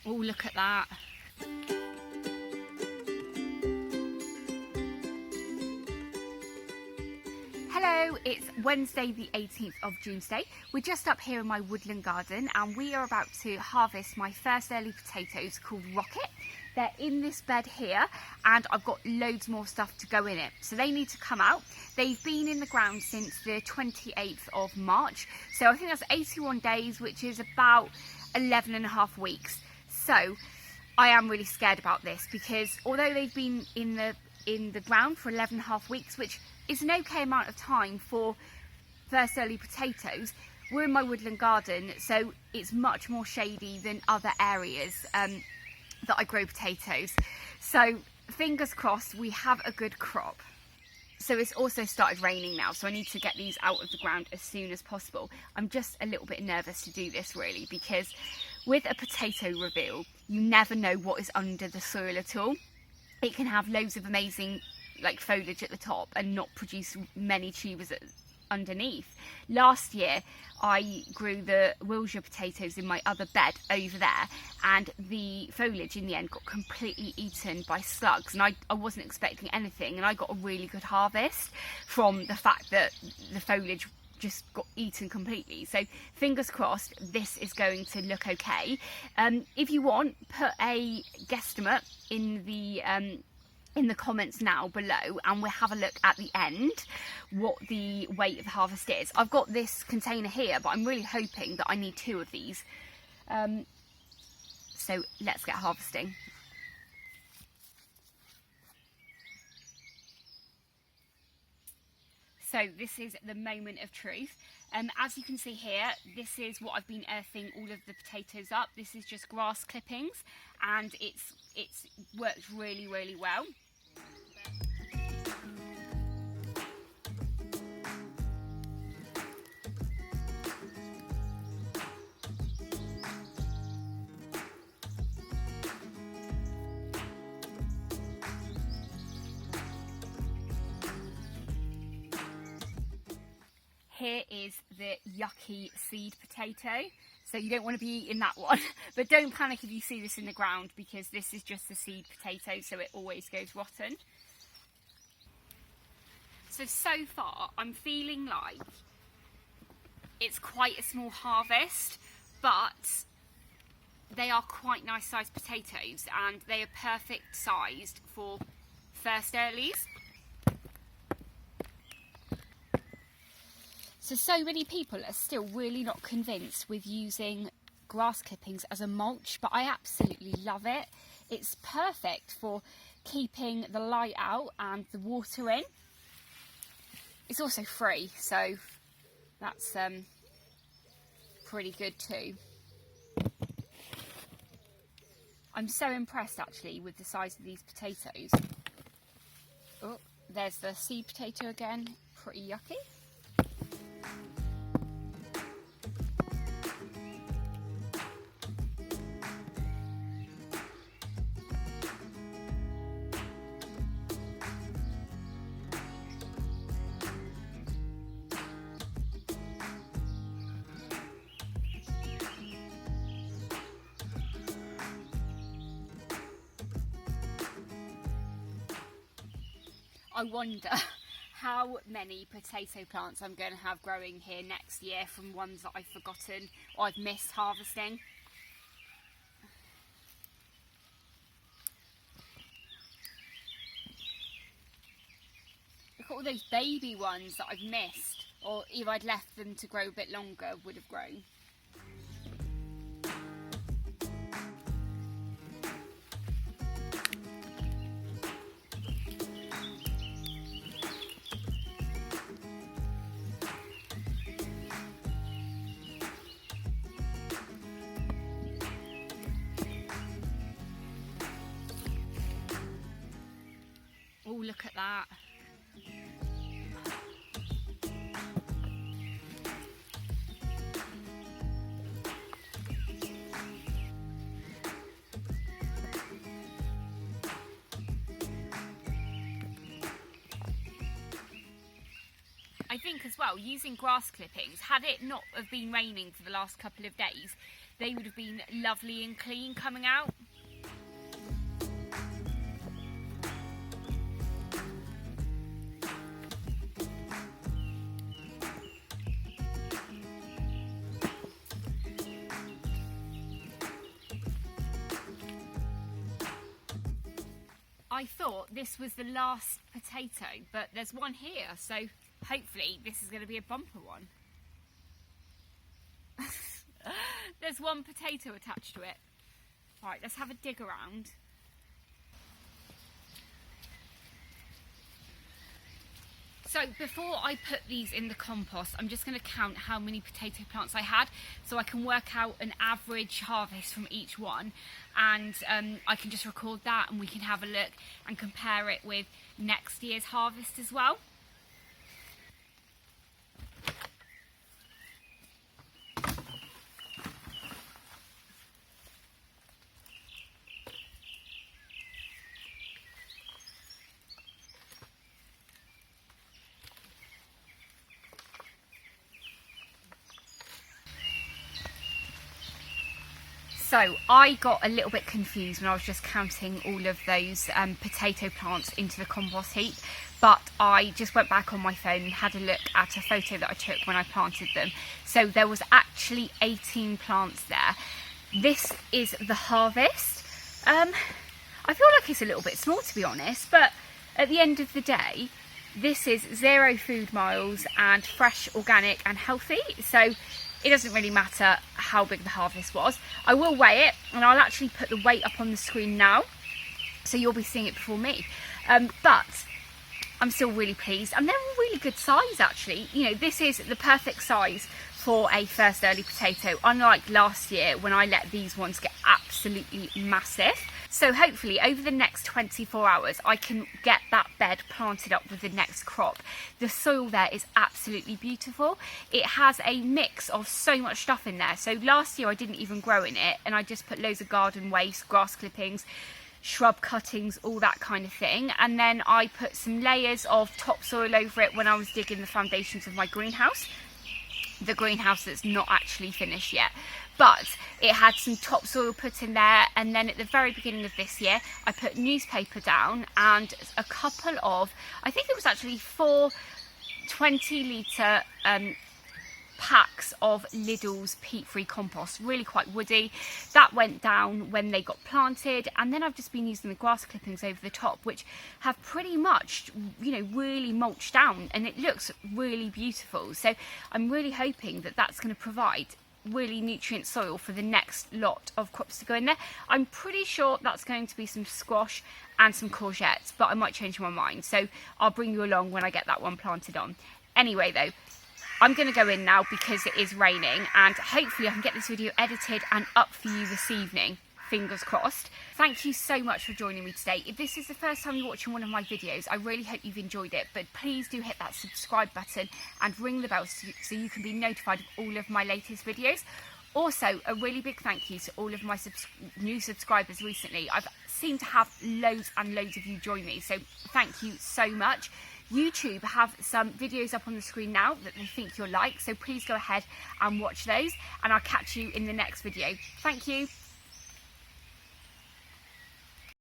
Oh, look at that. Hello, it's Wednesday the 18th of June today. We're just up here in my woodland garden and we are about to harvest my first early potatoes called Rocket. They're in this bed here and I've got loads more stuff to go in it. So they need to come out. They've been in the ground since the 28th of March. So I think that's 81 days, which is about 11 and a half weeks. So I am really scared about this because although they've been in the ground for 11 and a half weeks, which is an okay amount of time for first early potatoes, we're in my woodland garden, so it's much more shady than other areas that I grow potatoes. So fingers crossed we have a good crop. So it's also started raining now, so I need to get these out of the ground as soon as possible. I'm just a little bit nervous to do this really, because with a potato reveal, you never know what is under the soil at all. It can have loads of amazing foliage at the top and not produce many tubers underneath. Last year I grew the Wilshire potatoes in my other bed over there and the foliage in the end got completely eaten by slugs, and I wasn't expecting anything, and I got a really good harvest from the fact that the foliage just got eaten completely. So fingers crossed this is going to look okay. If you want, put a guesstimate in the comments now below and we'll have a look at the end what the weight of the harvest is. I've got this container here, but I'm really hoping that I need 2 of these. So let's get harvesting. So this is the moment of truth. As you can see here, this is what I've been earthing all of the potatoes up. This is just grass clippings and it's worked really, really well. Here is the yucky seed potato. So you don't want to be eating that one, but don't panic if you see this in the ground because this is just the seed potato, so it always goes rotten. So far I'm feeling like it's quite a small harvest, but they are quite nice sized potatoes and they are perfect sized for first earlies. So many people are still really not convinced with using grass clippings as a mulch, but I absolutely love it. It's perfect for keeping the light out and the water in. It's also free, so that's pretty good too. I'm so impressed actually with the size of these potatoes. Oh, there's the seed potato again, pretty yucky. I wonder how many potato plants I'm going to have growing here next year from ones that I've forgotten or I've missed harvesting. Look at all those baby ones that I've missed, or if I'd left them to grow a bit longer would have grown. Oh, look at that. I think as well, using grass clippings, had it not have been raining for the last couple of days, they would have been lovely and clean coming out. I thought this was the last potato, but there's one here, so hopefully this is going to be a bumper one. There's one potato attached to it. Right, let's have a dig around. So before I put these in the compost, I'm just going to count how many potato plants I had, so I can work out an average harvest from each one, and I can just record that and we can have a look and compare it with next year's harvest as well. So I got a little bit confused when I was just counting all of those potato plants into the compost heap, but I just went back on my phone and had a look at a photo that I took when I planted them. So there was actually 18 plants there. This is the harvest. I feel like it's a little bit small, to be honest, but at the end of the day, this is 0 food miles and fresh, organic and healthy. So it doesn't really matter how big the harvest was. I will weigh it, and I'll actually put the weight up on the screen now, so you'll be seeing it before me. But I'm still really pleased, and they're a really good size actually. You know, this is the perfect size for a first early potato, unlike last year when I let these ones get absolutely massive. So hopefully over the next 24 hours I can get that bed planted up with the next crop. The soil there is absolutely beautiful. It has a mix of so much stuff in there. So last year I didn't even grow in it, and I just put loads of garden waste, grass clippings, shrub cuttings, all that kind of thing. And then I put some layers of topsoil over it when I was digging the foundations of my greenhouse. The greenhouse that's not actually finished yet, but it had some topsoil put in there. And then at the very beginning of this year I put newspaper down and a couple of, I think it was actually 4 20-litre packs of Lidl's peat-free compost, really quite woody. That went down when they got planted, and then I've just been using the grass clippings over the top, which have pretty much, you know, really mulched down, and it looks really beautiful. So I'm really hoping that that's going to provide really nutrient soil for the next lot of crops to go in there. I'm pretty sure that's going to be some squash and some courgettes, but I might change my mind, so I'll bring you along when I get that one planted on. Anyway though, I'm going to go in now because it is raining, and hopefully I can get this video edited and up for you this evening. Fingers crossed. Thank you so much for joining me today. If this is the first time you're watching one of my videos, I really hope you've enjoyed it, but please do hit that subscribe button and ring the bell so you can be notified of all of my latest videos. Also, a really big thank you to all of my new subscribers recently. I've seemed to have loads and loads of you join me, so thank you so much. YouTube have some videos up on the screen now that they think you'll like, so please go ahead and watch those, and I'll catch you in the next video. Thank you.